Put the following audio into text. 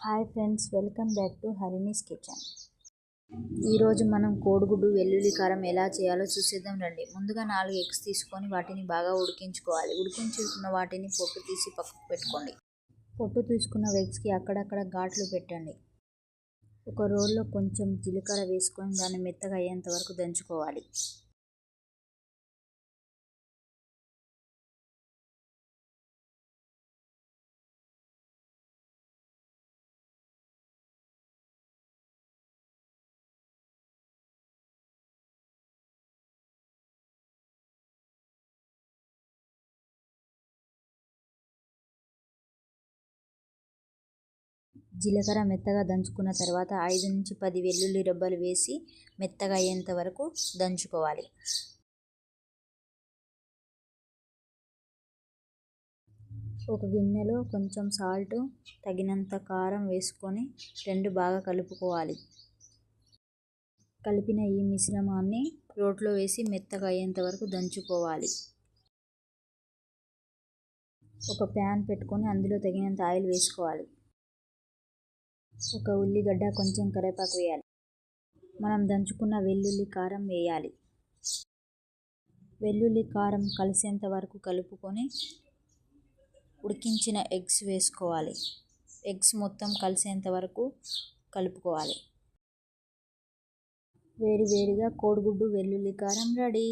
Hi friends, welcome back to Harini's kitchen. ఈరోజు మనం కోడిగుడ్డు వెల్లుల్లి కారం ఎలా చేయాలో చూసేద్దాం రండి. ముందుగా 4 ఎగ్స్ తీసుకొని వాటిని బాగా ఉడికించుకోవాలి. ఉడికించుకున్న వాటిని పొట్టు తీసి పక్కకు పెట్టుకోండి. పొట్టు తీసుకున్న ఎగ్స్కి అక్కడక్కడ ఘాట్లు పెట్టండి. ఒక రోల్లో కొంచెం జీలకర్ర వేసుకొని దాన్ని మెత్తగా అయ్యేంత వరకు దంచుకోవాలి. జీలకర్ర మెత్తగా దంచుకున్న తర్వాత 5 నుంచి 10 వెల్లుల్లి రెబ్బలు వేసి మెత్తగా అయ్యేంత వరకు దంచుకోవాలి. ఒక గిన్నెలో కొంచెం సాల్ట్, తగినంత కారం వేసుకొని రెండు బాగా కలుపుకోవాలి. కలిపిన ఈ మిశ్రమాన్ని రోట్లో వేసి మెత్తగా అయ్యేంత వరకు దంచుకోవాలి. ఒక ప్యాన్ పెట్టుకొని అందులో తగినంత ఆయిల్ వేసుకోవాలి. ఒక ఉల్లిగడ్డ, కొంచెం కరివేపాకు వేయాలి. మనం దంచుకున్న వెల్లుల్లి కారం వేయాలి. వెల్లుల్లి కారం కలిసేంత వరకు కలుపుకొని ఉడికించిన ఎగ్స్ వేసుకోవాలి. ఎగ్స్ మొత్తం కలిసేంత వరకు కలుపుకోవాలి. వేడివేడిగా కోడిగుడ్డు వెల్లుల్లి కారం రెడీ.